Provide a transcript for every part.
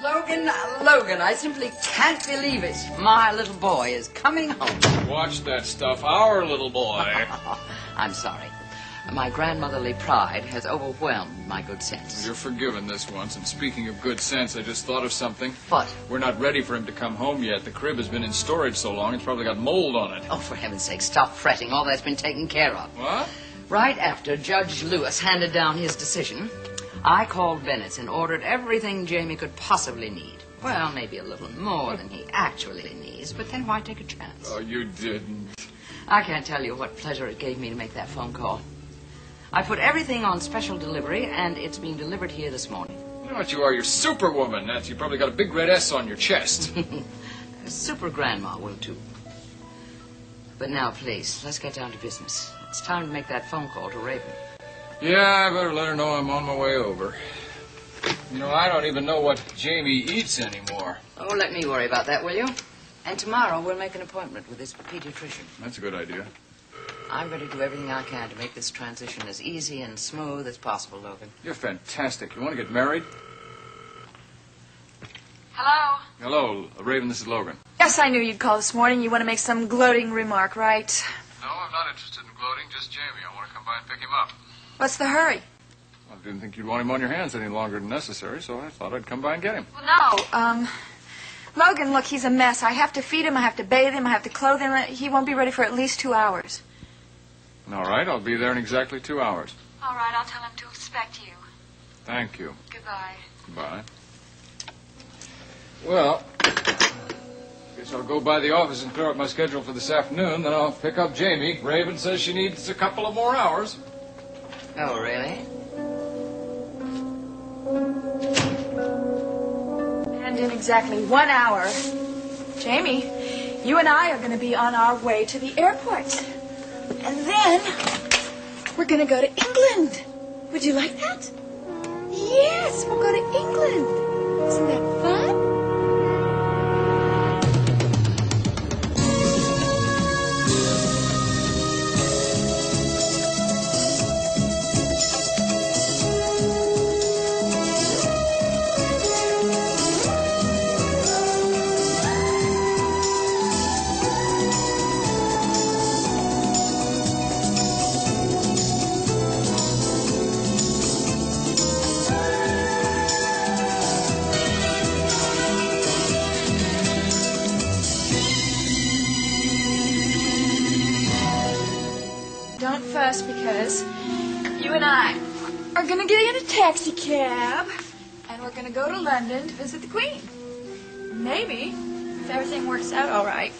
Logan, I simply can't believe it. My little boy is coming home. Watch that stuff, our little boy. I'm sorry. My grandmotherly pride has overwhelmed my good sense. You're forgiven this once, and speaking of good sense, I just thought of something. What? We're not ready for him to come home yet. The crib has been in storage so long, it's probably got mold on it. Oh, for heaven's sake, stop fretting. All that's been taken care of. What? Right after Judge Lewis handed down his decision, I called Bennett's and ordered everything Jamie could possibly need. Well, maybe a little more than he actually needs, but then why take a chance? Oh, you didn't. I can't tell you what pleasure it gave me to make that phone call. I put everything on special delivery, and it's being delivered here this morning. You know what you are? You're Superwoman. That's, you probably got a big red S on your chest. Super Grandma will, too. But now, please, let's get down to business. It's time to make that phone call to Raven. Yeah, I better let her know I'm on my way over. You know, I don't even know what Jamie eats anymore. Oh, let me worry about that, will you? And tomorrow we'll make an appointment with his pediatrician. That's a good idea. I'm going to do everything I can to make this transition as easy and smooth as possible, Logan. You're fantastic. You want to get married? Hello? Hello, Raven, this is Logan. Yes, I knew you'd call this morning. You want to make some gloating remark, right? No, I'm not interested in gloating, just Jamie. I want to come by and pick him up. What's the hurry? I didn't think you'd want him on your hands any longer than necessary, so I thought I'd come by and get him. Well, no. Logan, look, he's a mess. I have to feed him, I have to bathe him, I have to clothe him. He won't be ready for at least 2 hours. All right, I'll be there in exactly 2 hours. All right, I'll tell him to expect you. Thank you. Goodbye. Goodbye. Well, guess I'll go by the office and clear up my schedule for this afternoon, then I'll pick up Jamie. Raven says she needs a couple of more hours. Oh, really? And in exactly 1 hour, Jamie, you and I are going to be on our way to the airport. And then we're going to go to England. Would you like that? Yes, we'll go to England. Isn't that fun? Don't fuss, because you and I are going to get in a taxi cab, and we're going to go to London to visit the Queen. Maybe, if everything works out all right,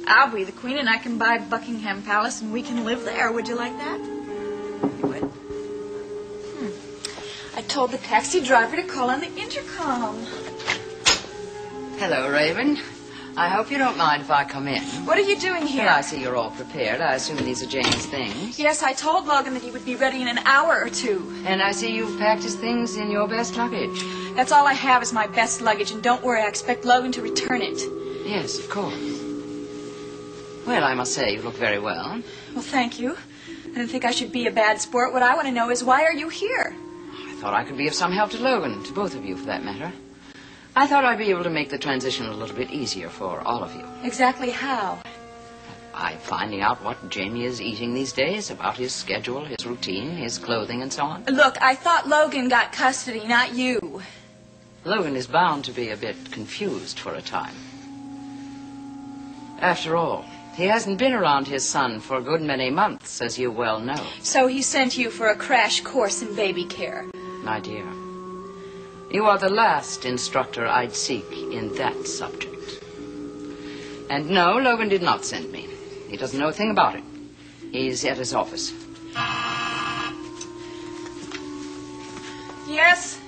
I'll be the Queen and I can buy Buckingham Palace and we can live there. Would you like that? You would? I told the taxi driver to call on the intercom. Hello, Raven. I hope you don't mind if I come in. What are you doing here? Well, I see you're all prepared. I assume these are Jane's things. Yes, I told Logan that he would be ready in an hour or two. And I see you've packed his things in your best luggage. That's all I have is my best luggage, and don't worry, I expect Logan to return it. Yes, of course. Well, I must say you look very well. Well, thank you. I didn't think I should be a bad sport. What I want to know is, why are you here? I thought I could be of some help to Logan, to both of you for that matter. I thought I'd be able to make the transition a little bit easier for all of you. Exactly how? By finding out what Jamie is eating these days, about his schedule, his routine, his clothing, and so on. Look, I thought Logan got custody, not you. Logan is bound to be a bit confused for a time. After all, he hasn't been around his son for a good many months, as you well know. So he sent you for a crash course in baby care. My dear, you are the last instructor I'd seek in that subject. And no, Logan did not send me. He doesn't know a thing about it. He's at his office. Yes?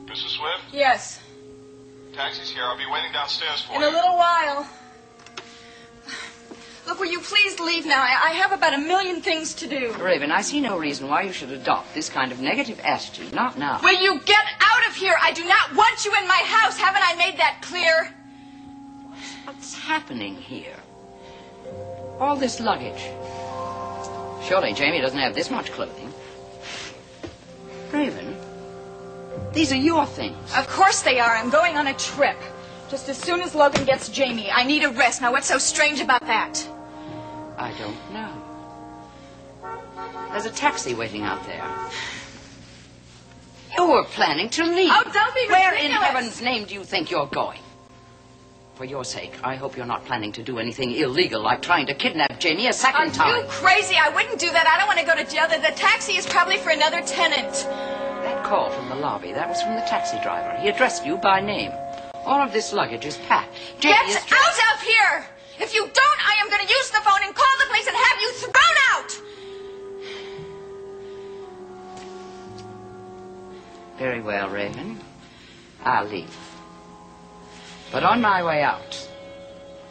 Mrs. Swift? Yes. Taxi's here. I'll be waiting downstairs for In you. a little while. Look, will you please leave now? I have about 1,000,000 things to do. Raven, I see no reason why you should adopt this kind of negative attitude. Not now. Will you get out of here? I do not want you in my house. Haven't I made that clear? What's happening here? All this luggage. Surely Jamie doesn't have this much clothing. Raven, These are your things. Of course they are. I'm going on a trip. Just as soon as Logan gets Jamie. I need a rest. Now, what's so strange about that? I don't know. There's a taxi waiting out there. You were planning to leave. Oh, don't be ridiculous. Where in heaven's name do you think you're going? For your sake, I hope you're not planning to do anything illegal like trying to kidnap Jamie a second time. Are you crazy? I wouldn't do that. I don't want to go to jail. The taxi is probably for another tenant. That call from the lobby, that was from the taxi driver. He addressed you by name. All of this luggage is packed. Jamie Get is out of here! If you don't, I am going to use the phone and call the police and have you thrown out! Very well, Raven. I'll leave. But on my way out,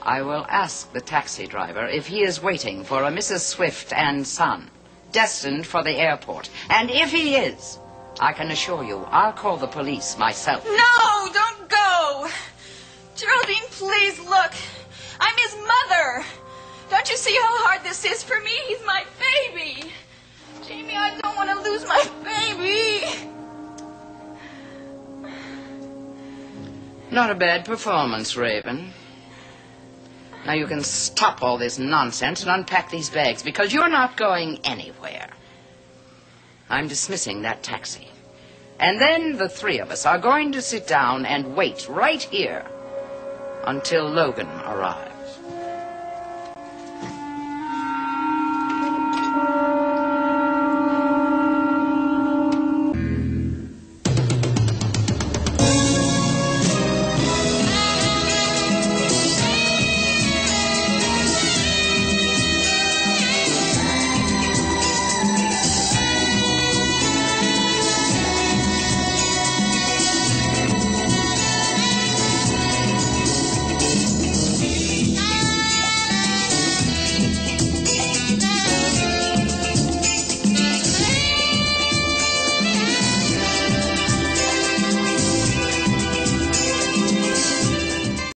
I will ask the taxi driver if he is waiting for a Mrs. Swift and son, destined for the airport. And if he is, I can assure you, I'll call the police myself. No, don't go! Geraldine, please look. I'm his mother. Don't you see how hard this is for me? He's my baby. Jamie, I don't want to lose my baby. Not a bad performance, Raven. Now you can stop all this nonsense and unpack these bags, because you're not going anywhere. I'm dismissing that taxi. And then the three of us are going to sit down and wait right here until Logan arrives.